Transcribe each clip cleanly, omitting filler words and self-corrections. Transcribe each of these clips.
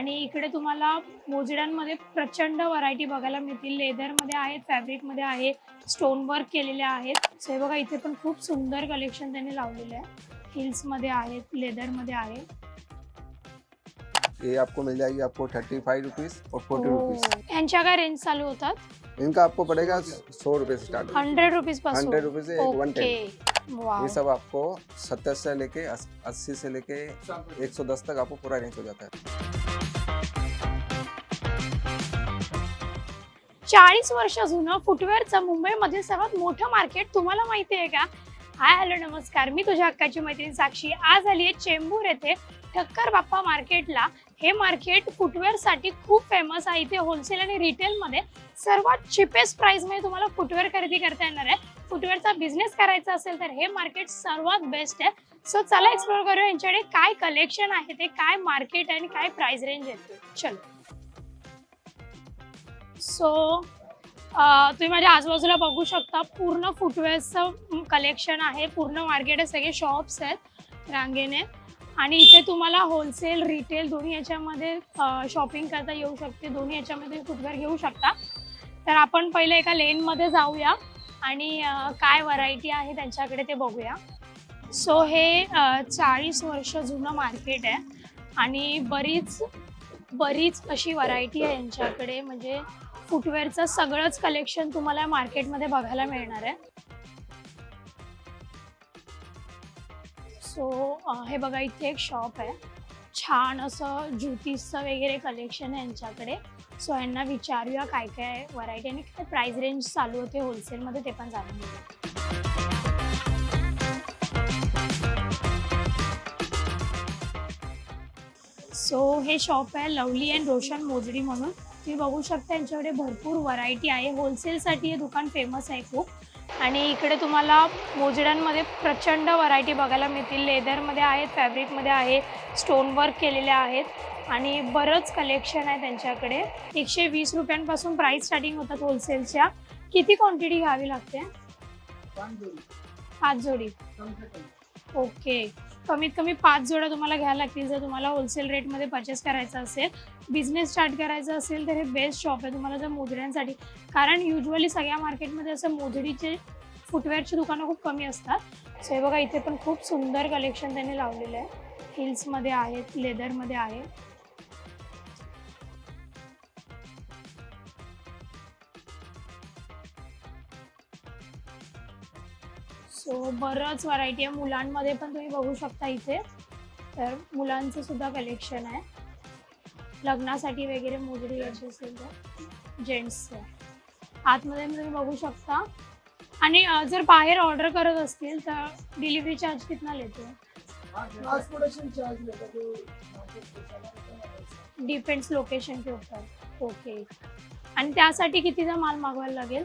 आणि इकडे तुम्हाला मोजड्यांमध्ये प्रचंड व्हरायटी बघायला मिळतील. लेदरमध्ये आहेत, फॅब्रिकमध्ये आहे, स्टोन वर्क केलेले आहेत. सो हे बघा इथे पण खूप सुंदर कलेक्शन त्यांनी लावलेलं आहे. हिल्समध्ये आहेत, लेदरमध्ये आहे. ये आपको मिल जाएगी आपको 35 रुपीज और 40 रुपीज। यांच्या काय रेंज चालू होतात? इनका आपको पड़ेगा 100 रुपये से स्टार्ट। 100 रुपीज पासून? 100 रुपये से 110। वाव। ये सब आपको 70 से लेके 80 से लेके 110 तक आपको पूरा रेंज हो जाता है। 40 वर्ष जुनं फुटवेअरचं मुंबईमध्ये सर्वात मोठं मार्केट तुम्हाला माहिती आहे का? हाय हॅलो नमस्कार, मी तुझ्या हक्काची मैत्रीण साक्षी आज आली आहे चेंबूर येथे ठक्कर बाप्पा मार्केटला। हे मार्केट फुटवेअरसाठी खूप फेमस आहे। इथे होलसेल आणि रिटेलमध्ये सर्वात चिपेस्ट प्राइसमध्ये तुम्हाला फुटवेअर खरेदी करता येणार आहे। फुटवेअरचा बिझनेस करायचा असेल तर हे मार्केट सर्वात बेस्ट आहे। सो चला एक्सप्लोर करूया यांच्याकडे काय कलेक्शन आहे, ते काय मार्केट आणि काय प्राइस रेंज येते। चलो। सो तुम्ही माझ्या आजूबाजूला बघू शकता पूर्ण फुटवेअरचं कलेक्शन आहे, पूर्ण मार्केट आहे, सगळे शॉप्स आहेत रांगेने आणि इथे तुम्हाला होलसेल रिटेल दोन्ही याच्यामध्ये शॉपिंग करता येऊ शकते। दोन्ही याच्यामध्ये फुटवेअर घेऊ शकता। तर आपण पहिले एका लेनमध्ये जाऊया आणि काय व्हरायटी आहे त्यांच्याकडे ते बघूया। सो हे 40 वर्ष जुनं मार्केट आहे आणि बरीच अशी व्हरायटी आहे यांच्याकडे। म्हणजे फुटवेअरचं सगळंच कलेक्शन तुम्हाला मार्केटमध्ये बघायला मिळणार आहे। सो हे बघा इथे एक शॉप आहे, छान असं ज्युतीजचं वगैरे कलेक्शन आहे यांच्याकडे। सो यांना विचारूया काय काय व्हरायटी आणि काय प्राइस रेंज चालू होते होलसेलमध्ये ते पण जाणून घेऊया। सो हे शॉप आहे लवली अँड रोशन मोजडी म्हणून। तुम्ही बघू शकता यांच्याकडे भरपूर व्हरायटी आहे। होलसेलसाठी हे दुकान फेमस आहे खूप आणि इकडे तुम्हाला मोजड्यांमध्ये प्रचंड व्हरायटी बघायला मिळतील। लेदरमध्ये आहेत, फॅब्रिकमध्ये आहे, स्टोन वर्क केलेले आहेत आणि बरंच कलेक्शन आहे त्यांच्याकडे। 120 रुपयांपासून प्राइस स्टार्टिंग होतात होलसेलच्या। किती क्वांटिटी घ्यावी लागते? 5 जोडी। ओके, कमीत कमी 5 जोड्या तुम्हाला घ्यायला लागतील जर तुम्हाला होलसेल रेटमध्ये परचेस करायचं असेल। बिझनेस स्टार्ट करायचा असेल तर हे बेस्ट शॉप आहे तुम्हाला जर मोजड्यांसाठी, कारण युजली सगळ्या मार्केटमध्ये असं मोजडीचे फुटवेअरची दुकानं खूप कमी असतात। सो हे बघा इथे पण खूप सुंदर कलेक्शन त्यांनी लावलेलं आहे। हिल्समध्ये आहेत, लेदरमध्ये आहे। सो बरंच व्हरायटी आहे। मुलांमध्ये पण तुम्ही बघू शकता इथे, तर मुलांचं सुद्धा कलेक्शन आहे। लग्नासाठी वगैरे मोजडी घ्यायची असेल तर जेंट्सचं आतमध्ये तुम्ही बघू शकता। आणि जर बाहेर ऑर्डर करत असतील तर डिलिव्हरी चार्ज कितना लेते हो? ट्रांसपोर्टेशन चार्ज लेता जो डिपेंड्स लोकेशन के ऊपर। ओके, आणि त्यासाठी कितीचा माल मागवायला लागेल?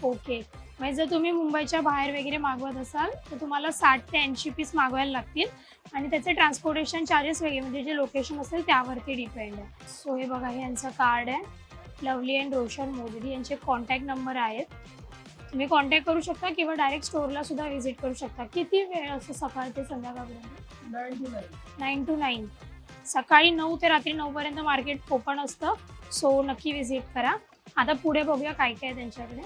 ओके, म्हणजे जर तुम्ही मुंबईच्या बाहेर वगैरे मागवत असाल तर तुम्हाला 60 ते 80 पीस मागवायला लागतील आणि त्याचे ट्रान्सपोर्टेशन चार्जेस वेगळे, म्हणजे जे लोकेशन असेल त्यावरती डिपेंड आहे। सो हे बघा हे यांचं कार्ड आहे, लवली अँड रोशन मोजडी। यांचे कॉन्टॅक्ट नंबर आहेत, तुम्ही कॉन्टॅक्ट करू शकता किंवा डायरेक्ट स्टोअरला सुद्धा व्हिजिट करू शकता। किती वेळ असं सकाळ ते संध्याकाळपर्यंत? 9 to 9। सकाळी 9 ते रात्री 9 पर्यंत मार्केट ओपन असतं। सो नक्की व्हिजिट करा। आता पुढे बघूया काय काय त्यांच्याकडे।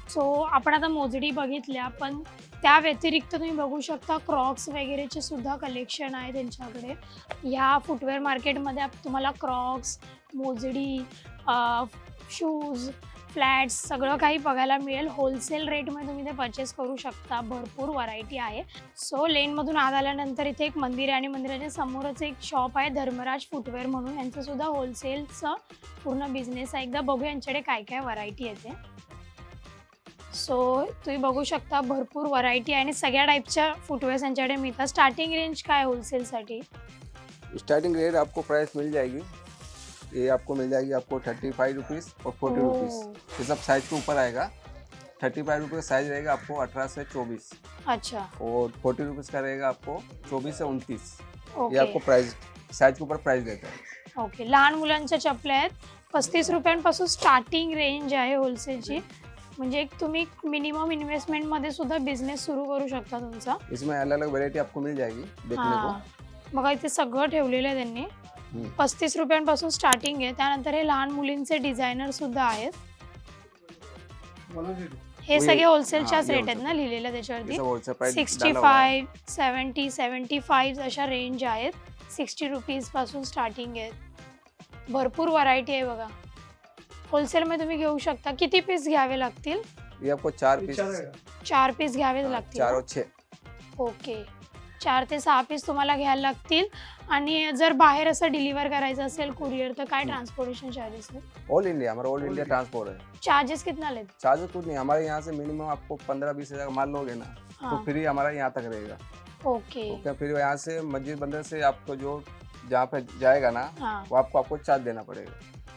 सो आपण आता मोजडी बघितल्या, पण त्या व्यतिरिक्त तुम्ही बघू शकता क्रॉक्स वगैरेचे सुद्धा कलेक्शन आहे त्यांच्याकडे। ह्या फुटवेअर मार्केटमध्ये तुम्हाला क्रॉक्स, मोजडी, शूज, फ्लॅट्स सगळं काही बघायला मिळेल। होलसेल रेटमध्ये तुम्ही ते परचेस करू शकता। भरपूर व्हरायटी आहे। सो लेनमधून आत आल्यानंतर इथे एक मंदिर आहे आणि मंदिराच्या समोरच एक शॉप आहे धर्मराज फुटवेअर म्हणून। यांचं सुद्धा होलसेलचं पूर्ण बिझनेस आहे। एकदा बघूया यांच्याकडे काय काय व्हरायटी येते। सो तुम्ही बघू शकता भरपूर व्हरायटी आहे आणि सगळ्या टाईपच्या फुटवेअर्स यांच्याकडे मिळतात। स्टार्टिंग रेंज काय होलसेलसाठी? स्टार्टिंग रेट आपको प्राइस मिल जाएगी, ये आपको मिल जाएगी आपको 35 रुपीज़ और 40 रुपीज़। ये सब साइज के ऊपर आएगा। 35 रुपये साइज रहेगा आपको 18 से 24। अच्छा। और 40 रुपीज़ का रहेगा आपको 24 से 29। ओके, ये आपको प्राइस साइज के ऊपर प्राइस रहता है। ओके, लहान मुलांच्या चपल्या आहेत। 35 रुपयांपासून स्टार्टिंग रेंज आहे होलसेलची। म्हणजे एक तुम्ही मिनिमम इन्व्हेस्टमेंट मध्ये सुद्धा बिझनेस सुरू करू शकता तुमचा. इसमें अलग अलग वेरायटी आपको मिल जाएगी देखने को. हा बघा इथे सगळं ठेवलेलं आहे त्यांनी. 35 रुपयांपासून स्टार्टिंग आहे. त्यानंतर हे लहान मुलींचे डिझायनर सुद्धा आहेत. हे सगळे होलसेलच्याच रेट आहेत ना लिहिलेलं त्याच्यावरती. इसका होलसेल प्राइस 65, 70, 75 अशा रेंज आहेत. 60 रुपीज पासून स्टार्टिंग आहेत. भरपूर व्हरायटी आहे बघा. होलसेलमध्ये तुम्ही घेऊ शकता. किती पीस घ्यावे लागतील? ये आपको 4 पीस, 4 पीस घ्यावे लागतील. 4 और 6. ओके 4 ते 6 पीस तुम्हाला घ्यायला लागतील. आणि जर बाहेर असं डिलिव्हर करायचं असेल कुरिअर तर काय ट्रान्सपोर्टेशन चार्जेस आहेत? ऑल इंडिया, हमारा ऑल इंडिया ट्रांसपोर्ट है. चार्जेस कितना लेते? चार्जेस कुछ नहीं, हमारे यहाँ से मिनिमम आपको 15-20 हज़ार का माल लोगे ना हाँ. तो फ्री हमारा यहाँ तक रहेगा. ओके ओके, फिर यहाँ से मस्जिद बंदर से आपको जो जहाँ पे जाएगा ना हाँ वो आपको चार्ज देना पड़ेगा.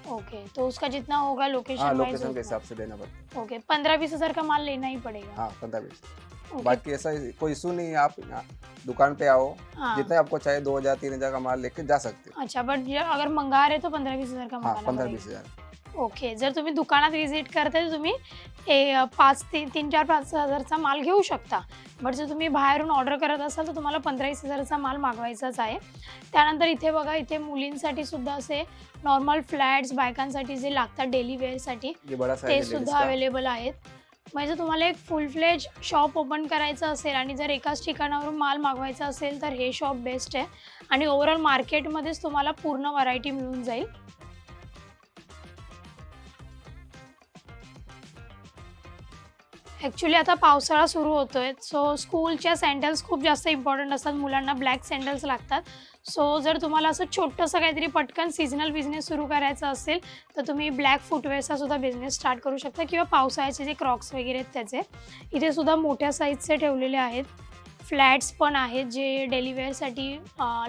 ओके तो उसका जितना होगा हाँ, लोकेशन लोकेशन के हिसाब से देना पड़ता है. ओके 15-20 हजार का माल लेना ही पड़ेगा. हाँ 15-20. ओके बाकी ऐसा कोई इशू नहीं है, आप यहाँ दुकान पे आओ, हाँ जितना आपको चाहिए 2,000-3,000 का माल लेके जा सकते हो. अच्छा बट अगर मंगा रहे तो 15-20 हजार का हाँ मंगाना 15-20 पड़ेगा. हज़ार. ओके जर तुम्ही दुकानात व्हिजिट करताय तर तुम्ही 3-4-5 हजारचा माल घेऊ शकता. बट जर तुम्ही बाहेरून ऑर्डर करत असाल तर तुम्हाला 15-20 हजारचा माल मागवायचाच आहे. त्यानंतर इथे बघा इथे मुलींसाठी सुद्धा असे नॉर्मल फ्लॅट्स बायकांसाठी जे लागतात डेली वेअरसाठी ये बड़ा ते साइज है सुद्धा अवेलेबल आहेत. म्हणजे तुम्हाला एक फुल फ्लेज शॉप ओपन करायचं असेल आणि जर एकाच ठिकाणावरून माल मागवायचा असेल तर हे शॉप बेस्ट आहे. आणि ओव्हरऑल मार्केटमध्येच तुम्हाला पूर्ण व्हरायटी मिळून जाईल. ॲक्च्युली आता पावसाळा सुरू होतोय सो स्कूलच्या सँडल्स खूप जास्त इम्पॉर्टंट असतात. मुलांना ब्लॅक सँडल्स लागतात. सो जर तुम्हाला असं छोटंसं काहीतरी पटकन सिजनल बिझनेस सुरू करायचा असेल तर तुम्ही ब्लॅक फुटवेअरचा सुद्धा बिझनेस स्टार्ट करू शकता किंवा पावसाळ्याचे जे क्रॉक्स वगैरे आहेत त्याचे. इथे सुद्धा मोठ्या साईजचे ठेवलेले आहेत. फ्लॅट्स पण आहेत जे डेली वेअरसाठी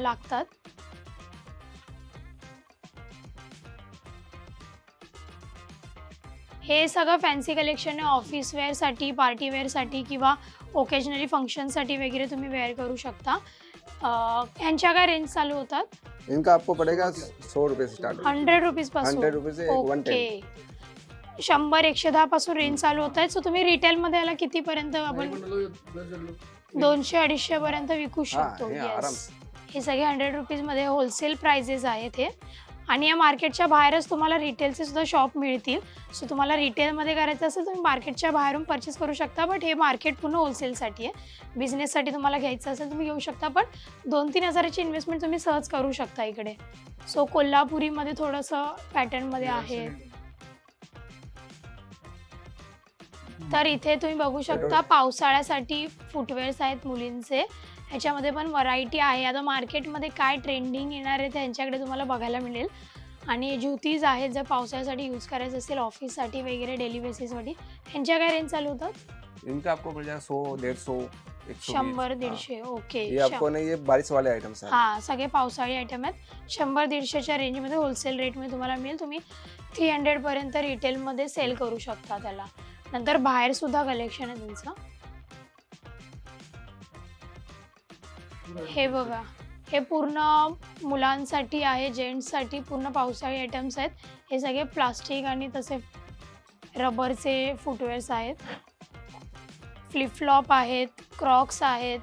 लागतात. हे सगळं फॅन्सी कलेक्शन आहे. ऑफिस वेअरसाठी, पार्टी वेअरसाठी किंवा ओकेजनली फंक्शनसाठी वगैरे तुम्ही वेअर करू शकता. ह्यांच्या काय रेंज चालू होतात? इनका आपको पड़ेगा 100 रुपये से स्टार्ट. 100 रुपीज पासून. 100 रुपये से ओके 110. 100-110 पासून रेंज चालू होत आहेत. सो तुम्ही रिटेलमध्ये याला कितीपर्यंत आपण 200-250 पर्यंत विकू शकतो. हे आराम. येस हे सगळे 100 रुपीजमध्ये होलसेल प्राइजेस आहेत हे. आणि या मार्केटच्या बाहेरच तुम्हाला रिटेलचे सुद्धा शॉप मिळतील. सो तुम्हाला रिटेलमध्ये करायचं असेल तुम्ही मार्केटच्या बाहेरून परचेस करू शकता. बट हे मार्केट पूर्ण होलसेलसाठी आहे. बिझनेससाठी तुम्हाला घ्यायचं असेल तुम्ही घेऊ शकता. पण 2-3 हजाराची इन्व्हेस्टमेंट तुम्ही सहज करू शकता इकडे. सो कोल्हापुरीमध्ये थोडंसं पॅटर्नमध्ये आहे. तर इथे तुम्ही बघू शकता पावसाळ्यासाठी फुटवेअर्स आहेत मुलींचे. ह्याच्यामध्ये पण व्हरायटी आहे. आता मार्केटमध्ये काय ट्रेंडिंग येणार आहे त्यांच्याकडे तुम्हाला बघायला मिळेल. आणि ज्युतीज आहेत जर पावसाळ्यासाठी यूज करायचं असेल ऑफिससाठी वगैरे डेली बेसिससाठी. ह्यांच्या काय रेंज चालू होतात? इनका आपको पड़ जाएगा 100, 150, 100-150. ओके ये आपको नहीं, ये बारिश वाले आइटम्स हैं. हां सगळे पावसाळी आयटम आहेत. 100-150च्या रेंजमध्ये होलसेल रेटमध्ये तुम्हाला मिळेल. तुम्ही 300 पर्यंत रिटेलमध्ये सेल करू शकता त्याला. नंतर बाहेर सुद्धा कलेक्शन आहे तुमचं. हे बघा हे पूर्ण मुलांसाठी आहे, जेंट्ससाठी पूर्ण पावसाळी आयटम्स आहेत. हे सगळे प्लास्टिक आणि तसे रबरचे फुटवेअर्स आहेत. फ्लिपफ्लॉप आहेत, क्रॉक्स आहेत,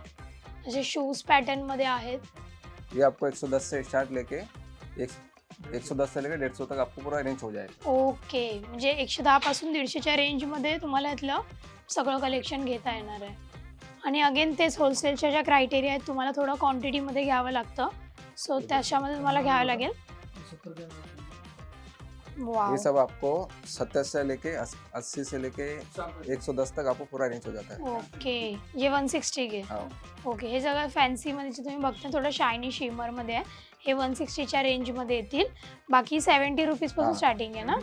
असे शूज पॅटर्नमध्ये आहेत. ये आपको 110 से स्टार्ट लेके 110 से लेकर 150 तक आपको पूरा रेंज हो जाएगा. ओके म्हणजे 110 पासून 150च्या रेंजमध्ये तुम्हाला यातलं सगळं कलेक्शन घेता येणार आहे. आणि अगेन तेच होलसेलच्या ज्या क्रायटेरिया आहेत तुम्हाला थोडं क्वांटिटीमध्ये घ्यावं लागतं. सो त्याच्यामध्ये तुम्हाला घ्यावं लागेल. वाव ये सब आपको 70 से लेके 80 से लेके 110 तक आपको पूरा रेंज हो जाता है. ओके ये 160 के. हाँ. ओके हे सगळं फॅन्सीमध्ये जे तुम्ही बघता थोडं शायनी शिमरमध्ये आहे. हे 160च्या रेंजमध्ये येतील. बाकी 70 रुपीज पासून हाँ. स्टार्टिंग आहे ना?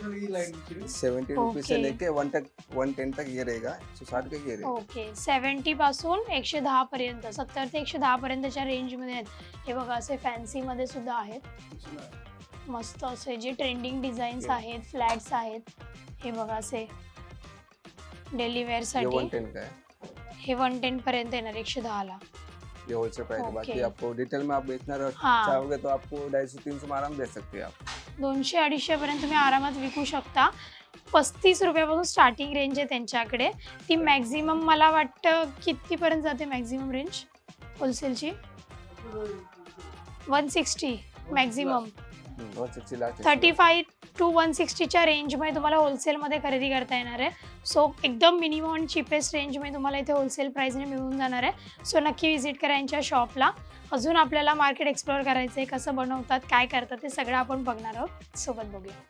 70 रुपये से ओके. लेके 110 तक ये रहेगा. 160 का ये रहेगा. ओके 70 पासून 110 पर्यंत 70 ते 110 पर्यंतच्या रेंजमध्ये आहेत. हे बघा असे फॅन्सीमध्ये सुद्धा आहेत. मस्त असे जे ट्रेंडिंग डिझाईन्स आहेत, फ्लॅट्स आहेत. हे बघा असे डेली ये वेअरसाठी 110 का है. हे 110 पर्यंत येणार 110 ला. ये होलसेल प्राइस है. ओके. बाकी आपको डिटेल में आप बेचना हाँ. चाहोगे तो आपको 250-300 में आराम बेच सकते हैं आप. 200-250 पर्यंत तुम्ही आरामात विकू शकता. 35 रुपयापासून स्टार्टिंग रेंज आहे त्यांच्याकडे. ती मॅक्झिमम मला वाटतं कितीपर्यंत जाते मॅक्झिमम रेंज होलसेलची? 160 मॅक्झिमम. 160 लास्ट 35 टू 160च्या रेंजमध्ये तुम्हाला होलसेलमध्ये खरेदी करता येणार आहे. सो एकदम मिनिमम आणि चिपेस्ट रेंजमध्ये तुम्हाला इथे होलसेल प्राईसने मिळून जाणार आहे. सो नक्की व्हिजिट करा यांच्या शॉपला. अजून आपल्याला मार्केट एक्सप्लोअर करायचं आहे, कसं बनवतात, काय करतात ते सगळं आपण बघणार आहोत. सोबत बघूया.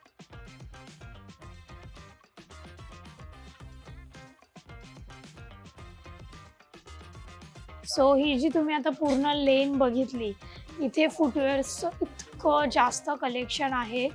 सो ही जी तुम्ही आता पूर्ण लेन बघितली, इथे फुटवेअर्सचं इतकं जास्त कलेक्शन आहे.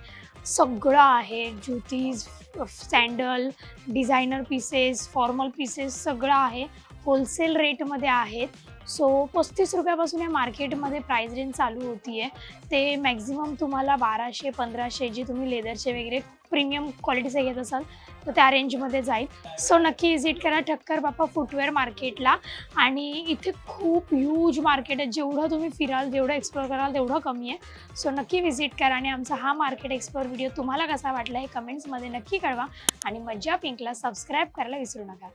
सगळं आहे, ज्युतीज, sandal, designer pieces, formal pieces सगळं आहे. होलसेल रेटमध्ये आहेत. सो 35 रुपयापासून या मार्केटमध्ये प्राईस रेंज चालू होती आहे. ते मॅक्झिमम तुम्हाला 1200-1500 जे तुम्ही लेदरचे वगैरे प्रीमियम क्वालिटीचे घेत असाल तर त्या रेंजमध्ये जाईल. सो नक्की व्हिजिट करा ठक्कर बाप्पा फुटवेअर मार्केटला. आणि इथे खूप ह्यूज मार्केट आहे. जेवढं तुम्ही फिराल, जेवढं एक्सप्लोअर कराल तेवढं कमी आहे. सो नक्की व्हिजिट करा. आणि आमचा हा मार्केट एक्सप्लोअर व्हिडिओ तुम्हाला कसा वाटला हे कमेंट्समध्ये नक्की कळवा. आणि मज्जा पिंकला सबस्क्राईब करायला विसरू नका.